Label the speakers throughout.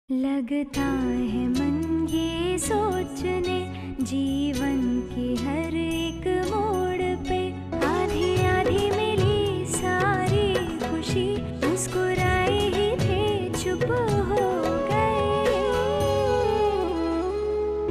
Speaker 1: लगता है मन ये सोचने जीवन की हर एक मोड़ पे आधी आधी मिली सारी खुशी मुस्कुराए ही थे चुप हो गए।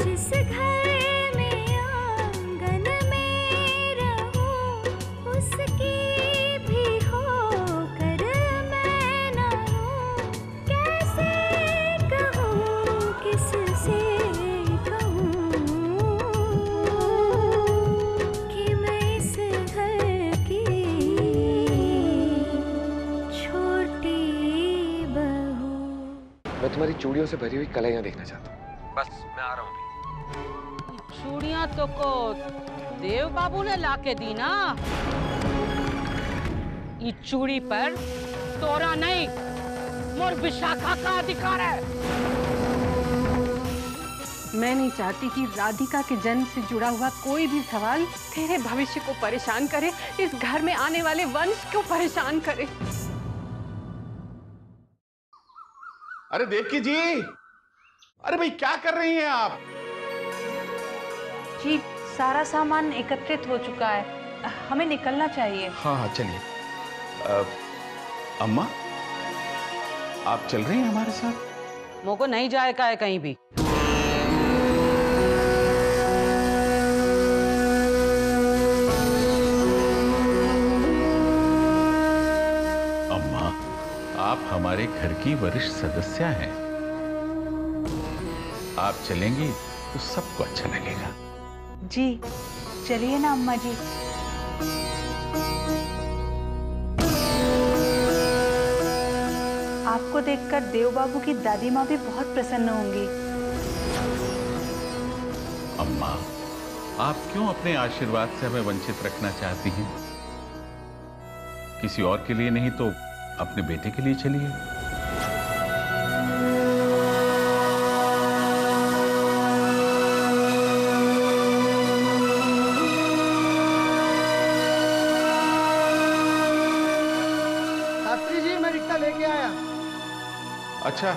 Speaker 1: जिस घर में आंगन में रहूं उसकी भी होकर मैं ना हूं। कैसे कहूं किससे कहूं कि मैं इस घर की छोटी बहू।
Speaker 2: मैं तुम्हारी चूड़ियों से भरी हुई कलाइयां देखना चाहता हूँ। बस मैं आ रहा हूँ अभी।
Speaker 3: चूड़ियां तो को देव बाबू ने लाके दी ना। ये चूड़ी पर तोरा नहीं मोर विशाखा का अधिकार है।
Speaker 4: मैं नहीं चाहती कि राधिका के जन्म से जुड़ा हुआ कोई भी सवाल तेरे भविष्य को परेशान करे, इस घर में आने वाले वंश को परेशान करे।
Speaker 5: अरे देवकी जी, अरे भाई क्या कर रही हैं आप?
Speaker 6: जी सारा सामान एकत्रित हो चुका है, हमें निकलना चाहिए।
Speaker 5: हाँ हाँ चलिए। अम्मा आप चल रही हैं हमारे साथ?
Speaker 3: मोको नहीं जाएगा है कहीं भी।
Speaker 5: अम्मा आप हमारे घर की वरिष्ठ सदस्य हैं, आप चलेंगी तो सबको अच्छा लगेगा।
Speaker 6: जी चलिए ना अम्मा जी। आपको देखकर देव बाबू की दादी माँ भी बहुत प्रसन्न होंगी।
Speaker 5: अम्मा आप क्यों अपने आशीर्वाद से हमें वंचित रखना चाहती हैं? किसी और के लिए नहीं तो अपने बेटे के लिए चलिए।
Speaker 7: शास्त्री जी मैं रिक्शा लेके आया।
Speaker 5: अच्छा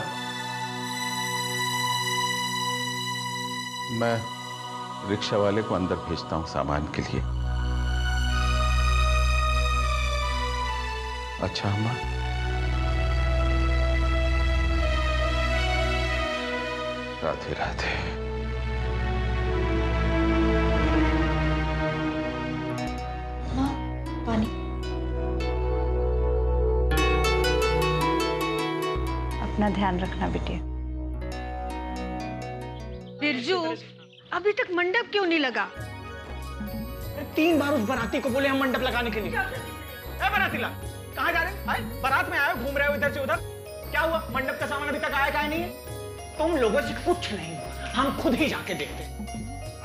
Speaker 5: मैं रिक्शा वाले को अंदर भेजता हूं सामान के लिए। अच्छा अम्मा राधे राधे।
Speaker 6: माँ पानी। अपना ध्यान रखना बेटे।
Speaker 7: बिरजू अभी तक मंडप क्यों नहीं लगा?
Speaker 8: 3 बार उस बाराती को बोले हम मंडप लगाने के लिए। ए बारातीला कहाँ जा रहे हैं? बारात में आए हो, घूम रहे हो इधर से उधर। क्या हुआ? मंडप का सामान अभी तक आया नहीं है? तुम लोगों से कुछ नहीं हुआ, हम खुद ही जाके देखते।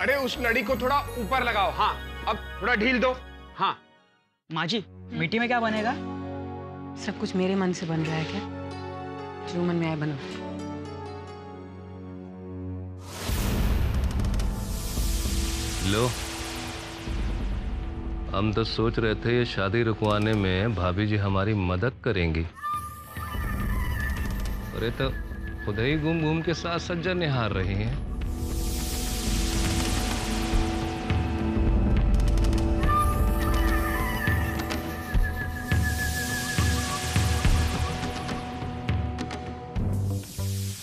Speaker 9: अरे उस लड़ी को थोड़ा ऊपर लगाओ। हाँ अब थोड़ा ढील दो। हाँ
Speaker 8: माँ जी मिट्टी में क्या बनेगा?
Speaker 4: सब कुछ मेरे मन से बन रहा है क्या? जो मन में आए बनो।
Speaker 10: लो हम तो सोच रहे थे ये शादी रुकवाने में भाभी जी हमारी मदद करेंगी, और ये तो खुद ही घूम घूम के साथ सज्जा निहार रही हैं।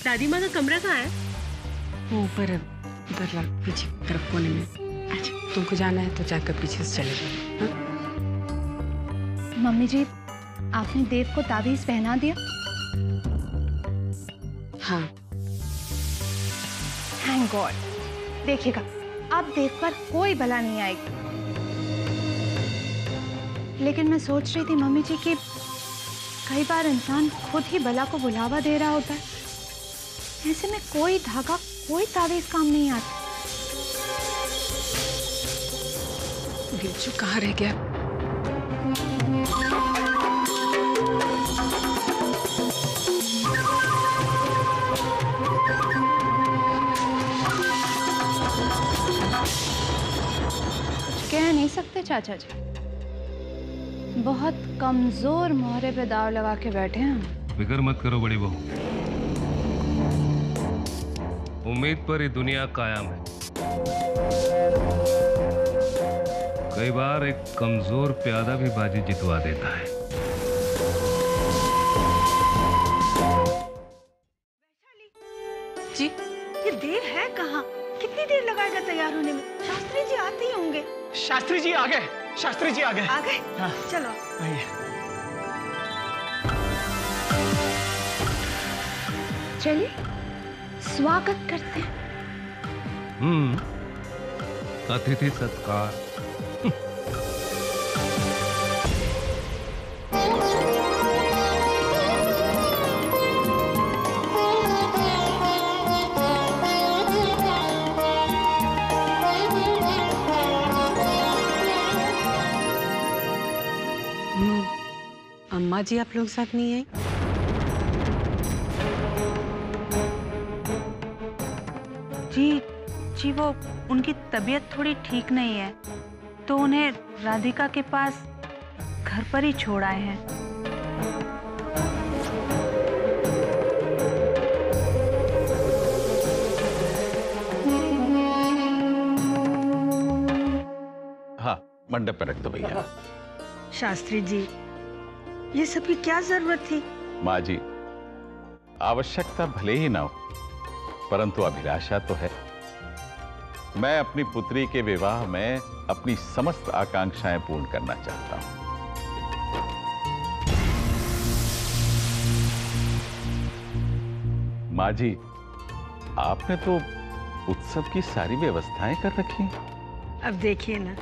Speaker 4: दादी माँ का कमरा कहाँ है? वो ऊपर है, उधर पीछे तरफ कोने में। अच्छा तुमको जाना है तो जाकर पीछे से चले जाओ।
Speaker 1: मम्मी जी आपने देव को ताबीज पहना दिया?
Speaker 4: हाँ।
Speaker 1: Thank God. देखिएगा अब देव पर कोई बला नहीं आएगी। लेकिन मैं सोच रही थी मम्मी जी कि कई बार इंसान खुद ही बला को बुलावा दे रहा होता है। ऐसे में कोई धागा कोई ताबीज काम नहीं आता।
Speaker 4: बिरजू कहाँ रह गया?
Speaker 1: कुछ कह नहीं सकते चाचा जी, बहुत कमजोर मोहरे पे दाव लगा के बैठे हैं।
Speaker 10: फिक्र मत करो बड़ी बहू, उम्मीद पर ही दुनिया कायम है। कई बार एक कमजोर प्यादा भी बाजी जितवा देता है।
Speaker 7: जी, ये देर है कहाँ? कितनी देर लगाएगा तैयार होने में? शास्त्री जी आते ही होंगे।
Speaker 8: शास्त्री जी आ गए। शास्त्री जी आ गए।
Speaker 7: आ गए?
Speaker 8: हाँ।
Speaker 7: चलो
Speaker 8: आइए।
Speaker 1: चलिए स्वागत करते हैं।
Speaker 10: अतिथि सत्कार।
Speaker 4: अम्मा जी आप लोग साथ नहीं आई?
Speaker 6: जी वो उनकी तबीयत थोड़ी ठीक नहीं है, तो उन्हें राधिका के पास घर पर ही छोड़ आए हैं।
Speaker 5: हाँ, मंडप पर रख दो भैया।
Speaker 7: शास्त्री जी, ये सब की क्या जरूरत थी?
Speaker 5: माँ जी, आवश्यकता भले ही ना हो, परंतु अभिलाषा तो है। मैं अपनी पुत्री के विवाह में अपनी समस्त आकांक्षाएं पूर्ण करना चाहता हूं। माँ जी, आपने तो उत्सव की सारी व्यवस्थाएं कर रखी हैं।
Speaker 7: अब देखिए ना,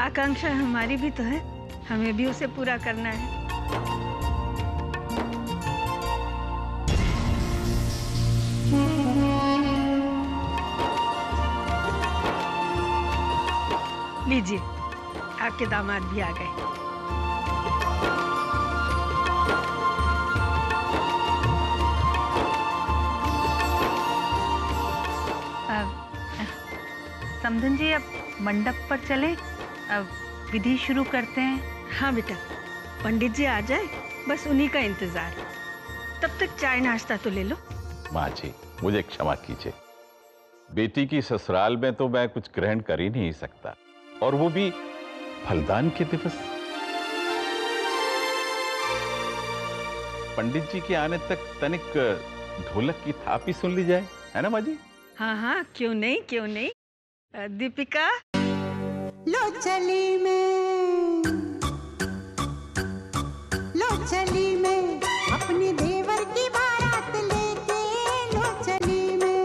Speaker 7: आकांक्षा हमारी भी तो है, हमें भी उसे पूरा करना है। लीजिए, आपके दामाद भी आ गए।
Speaker 6: समधन जी, अब मंडप पर चले, अब विधि शुरू करते हैं।
Speaker 7: हाँ बेटा, पंडित जी आ जाए, बस उन्हीं का इंतजार। तब तक चाय नाश्ता तो ले लो।
Speaker 5: माँ जी, मुझे क्षमा कीजिए। बेटी की ससुराल में तो मैं कुछ ग्रहण कर ही नहीं सकता, और वो भी फलदान के दिवस। पंडित जी के आने तक तनिक ढोलक की थाप ही सुन ली जाए, है ना माँ जी?
Speaker 7: हाँ हाँ, क्यों नहीं, क्यों नहीं। दीपिका,
Speaker 11: लो चली मैं, लो चली मैं अपने देवर की बारात लेके, लो चली मैं,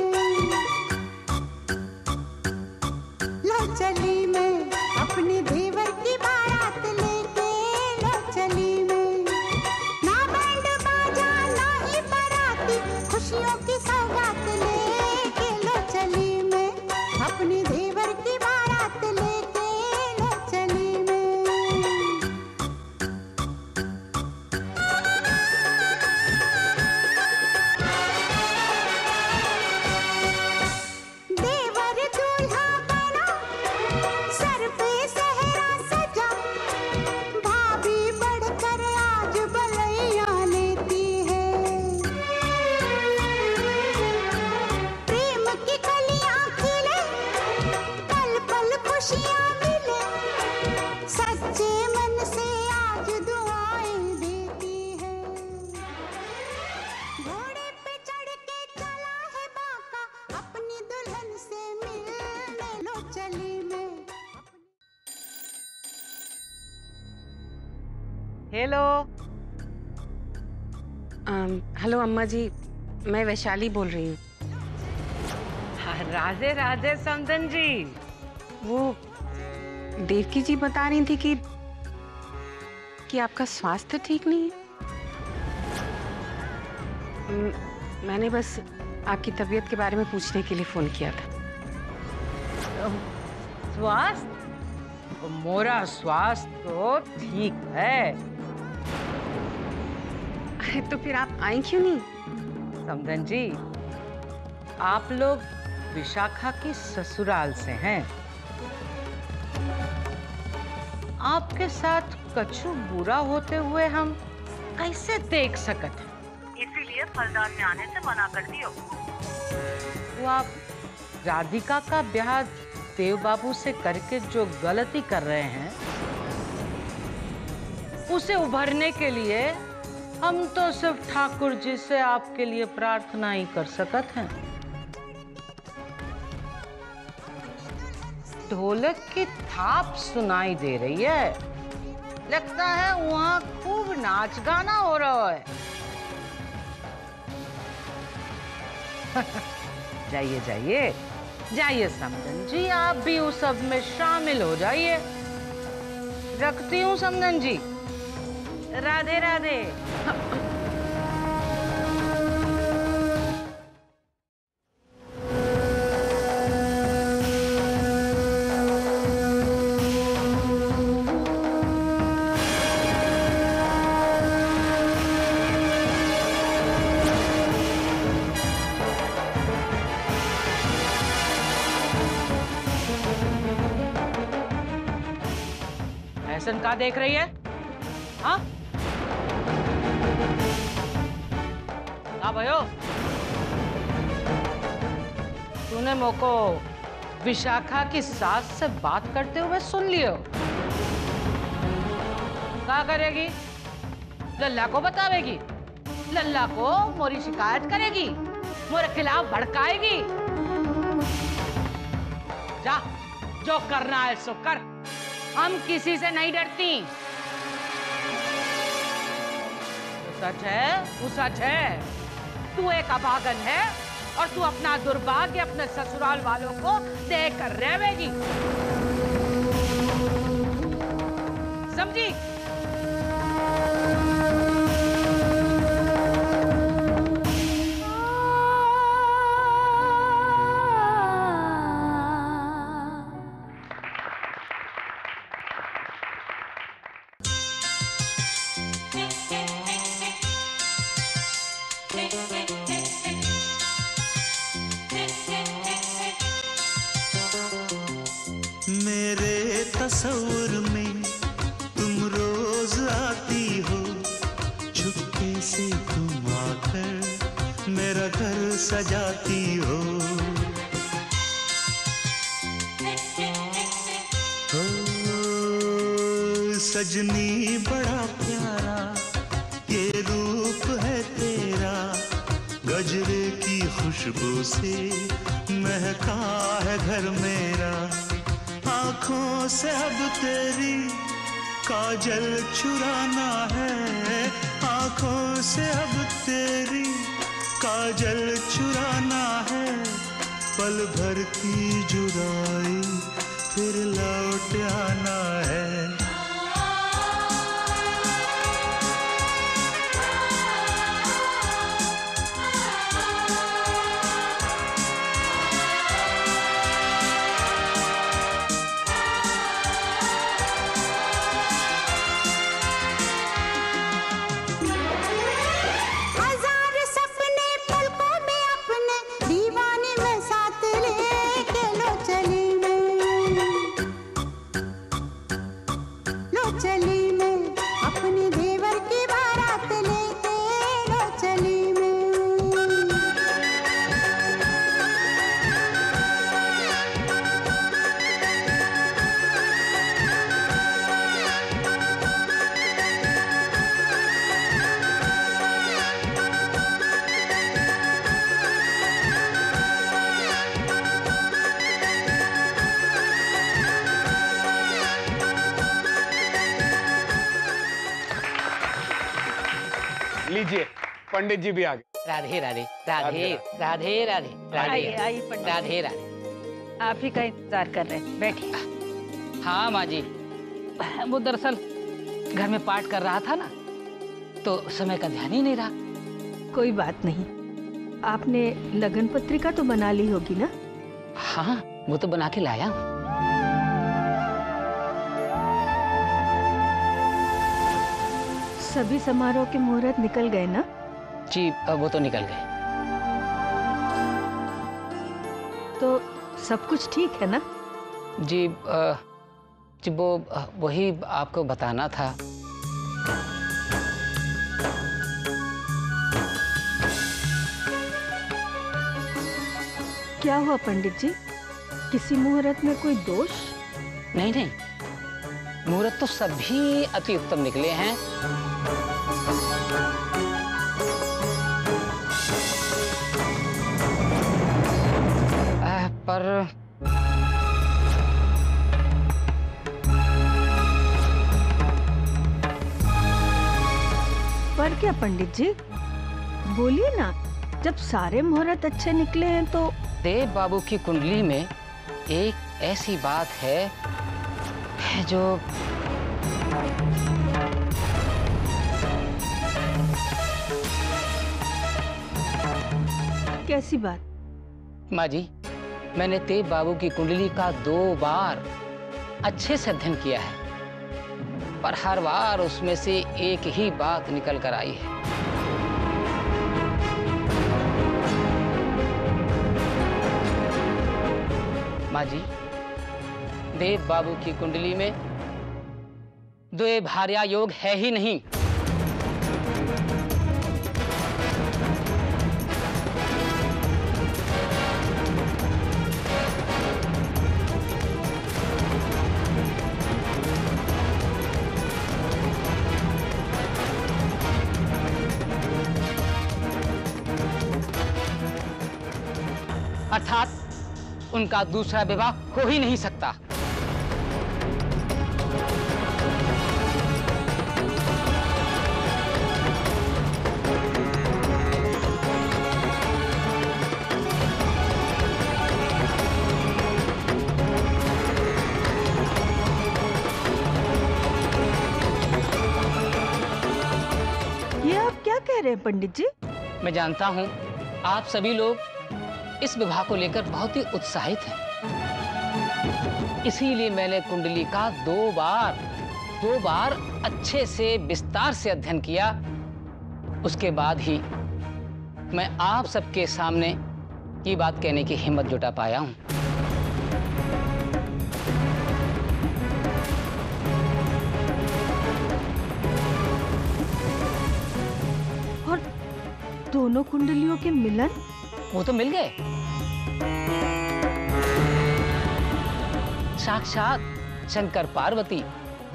Speaker 11: लो चली मैं अपने देवर की बारात लेके, लो चली मैं। ना बैंड बाजा ना ही बाराती, खुशियों की सौगात लेके, लो चली मैं अपने देवर की बारात लेके, लो चली मैं। देवर दूल्हा बना, सर पे सेहरा सजा, भाभी बढ़कर आज बलैया लेती है। प्रेम की कलियां खिले, पल पल खुशियां मिले, सच्चे मन से आज दुआएं देती है। घोड़े पे चढ़ के चला है बाका, अपनी दुल्हन से मिलने, लो चली मैं।
Speaker 4: हेलो। हेलो अम्मा जी, मैं वैशाली बोल रही हूँ।
Speaker 3: राधे राधे समधन जी।
Speaker 4: वो देवकी जी बता रही थी कि आपका स्वास्थ्य ठीक नहीं है। मैंने बस आपकी तबीयत के बारे में पूछने के लिए फोन किया था।
Speaker 3: स्वास्थ्य? मोरा स्वास्थ्य तो ठीक है।
Speaker 4: अरे तो फिर आप आई क्यों नहीं?
Speaker 3: समधन जी, आप लोग विशाखा की ससुराल से हैं। आपके साथ कछु बुरा होते हुए हम कैसे देख सकते हैं?
Speaker 6: इसीलिए फलदान में आने से मना कर दियो।
Speaker 3: वो आप राधिका का ब्याह देव बाबू से करके जो गलती कर रहे हैं, उसे उभरने के लिए हम तो सिर्फ ठाकुर जी से आपके लिए प्रार्थना ही कर सकते हैं। ढोलक की थाप सुनाई दे रही है, लगता है वहां खूब नाच गाना हो रहा है। जाइए जाइए जाइए समदन जी, आप भी उस सब में शामिल हो जाइए। रखती हूँ समदन जी, राधे राधे। ऐसन का देख रही है? हाँ भयो, तूने मोको विशाखा की सास से बात करते हुए सुन लियो। क्या करेगी? लल्ला को बतावेगी, लल्ला को मोरी शिकायत करेगी, मोरे खिलाफ भड़काएगी। जा, जो करना है सो कर, हम किसी से नहीं डरती। सच है, वो सच है, तू एक अभागन है और तू अपना दुर्भाग्य अपने ससुराल वालों को देख कर रहेगी। समझी?
Speaker 12: मेरे तस्वीर में तुम रोज आती हो, चुपके से तुम आकर मेरा घर सजाती हो। सजनी बड़ा प्यारा ये रूप है तेरा, गजरे की खुशबू से महका है घर मेरा। आँखों से अब तेरी काजल चुराना है, आँखों से अब तेरी काजल चुराना है। पल भर की जुदाई फिर लौट आना है।
Speaker 9: लीजिए, पंडित जी भी आ गए।
Speaker 3: राधे राधे राधे राधे राधे
Speaker 7: आइए आइए पंडित
Speaker 3: राधे राधे।
Speaker 7: आप ही का इंतजार कर रहे हैं, बैठिए।
Speaker 3: हाँ माँ जी, वो दरअसल घर में पाठ कर रहा था ना, तो समय का ध्यान ही नहीं रहा।
Speaker 7: कोई बात नहीं, आपने लगन पत्रिका तो बना ली होगी ना?
Speaker 3: हाँ, वो तो बना के लाया।
Speaker 7: सभी समारोह के मुहूर्त निकल गए ना?
Speaker 3: जी, वो तो निकल गए।
Speaker 7: तो सब कुछ ठीक है ना?
Speaker 3: जी, जी वो वही आपको बताना था।
Speaker 7: क्या हुआ पंडित जी? किसी मुहूर्त में कोई दोष?
Speaker 13: नहीं नहीं, मुहूर्त तो सभी अति उत्तम निकले हैं।
Speaker 7: पर क्या पंडित जी, बोलिए ना। जब सारे मुहूर्त अच्छे निकले हैं तो
Speaker 13: देव बाबू की कुंडली में एक ऐसी बात है जो
Speaker 7: कैसी बात?
Speaker 13: माँ जी, मैंने देव बाबू की कुंडली का 2 बार अच्छे से अध्ययन किया है, पर हर बार उसमें से एक ही बात निकल कर आई है। माँ जी, देव बाबू की कुंडली में द्वे भार्या योग है ही नहीं। अर्थात उनका दूसरा विवाह हो ही नहीं सकता।
Speaker 7: ये आप क्या कह रहे हैं पंडित जी?
Speaker 13: मैं जानता हूं आप सभी लोग इस विवाह को लेकर बहुत ही उत्साहित हैं। इसीलिए मैंने कुंडली का 2 बार अच्छे से विस्तार से अध्ययन किया। उसके बाद ही मैं आप सबके सामने ये बात कहने की हिम्मत जुटा पाया हूं।
Speaker 7: और दोनों कुंडलियों के मिलन?
Speaker 13: वो तो मिल गए। साक्षात शंकर पार्वती,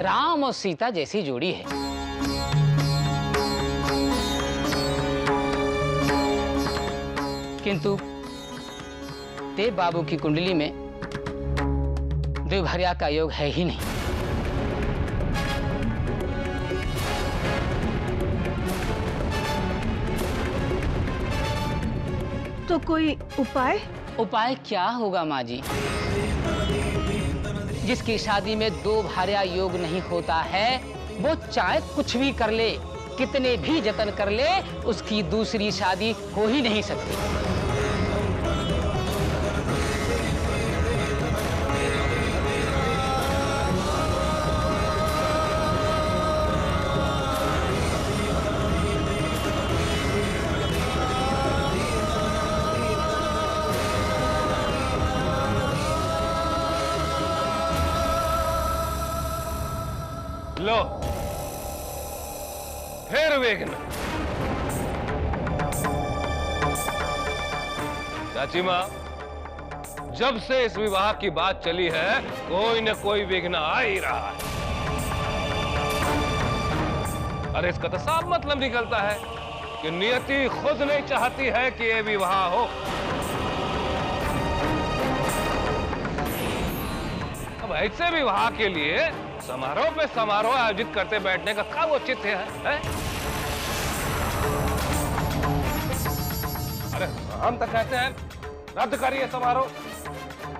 Speaker 13: राम और सीता जैसी जोड़ी है। किंतु देव बाबू की कुंडली में द्विभार्या का योग है ही नहीं।
Speaker 7: तो कोई उपाय?
Speaker 13: उपाय क्या होगा माँ जी? जिसकी शादी में 2 भार्या योग नहीं होता है, वो चाहे कुछ भी कर ले, कितने भी जतन कर ले, उसकी दूसरी शादी हो ही नहीं सकती।
Speaker 10: लो, फिर विघ्न। चाची माँ, जब से इस विवाह की बात चली है, कोई न कोई विघ्न आ ही रहा है। अरे इसका तो साफ मतलब निकलता है कि नियति खुद नहीं चाहती है कि ये विवाह हो। अब ऐसे विवाह के लिए समारोह पे समारोह आयोजित करते बैठने का क्या उचित है? अरे हम तो कहते हैं रद्द करिए समारोह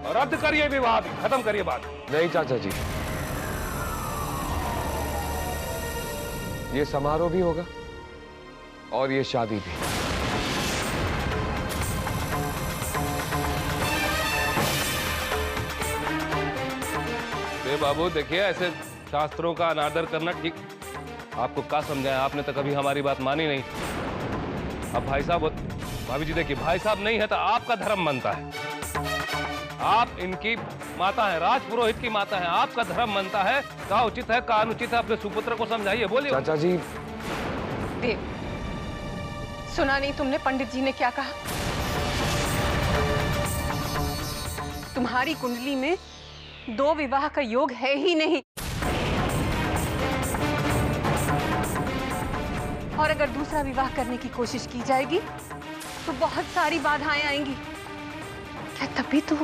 Speaker 10: और रद्द करिए विवाह भी, खत्म करिए बात।
Speaker 2: नहीं चाचा जी, ये समारोह भी होगा और ये शादी भी।
Speaker 10: बाबू देखिए, ऐसे शास्त्रों का अनादर करना ठीक। आपको क्या समझाया, आपने तो कभी हमारी बात मानी नहीं। अब भाई साहब, भाभी जी देखिए, भाई साहब नहीं है तो आपका धर्म बनता है। आप इनकी माता है, राजपुरोहित की माता है, आपका धर्म बनता है। क्या उचित है, क्या अनुचित है, अपने सुपुत्र को समझाइए, बोलिए।
Speaker 2: चाचा जी,
Speaker 4: देव, सुना नहीं तुमने पंडित जी ने क्या कहा? तुम्हारी कुंडली में 2 विवाह का योग है ही नहीं। और अगर दूसरा विवाह करने की कोशिश की जाएगी तो बहुत सारी बाधाएं आएंगी। क्या तभी तू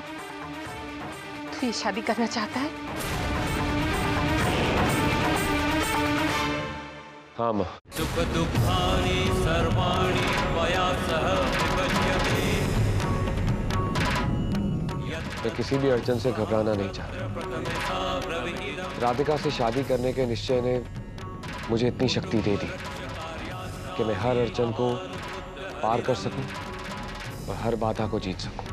Speaker 4: ये शादी करना चाहता है?
Speaker 2: हाँ माँ।
Speaker 12: सुख दुखानि सर्वाणि मया सह विपद्यते।
Speaker 2: मैं किसी भी अड़चन से घबराना नहीं चाहता। राधिका से शादी करने के निश्चय ने मुझे इतनी शक्ति दे दी कि मैं हर अड़चन को पार कर सकूं और हर बाधा को जीत सकूं।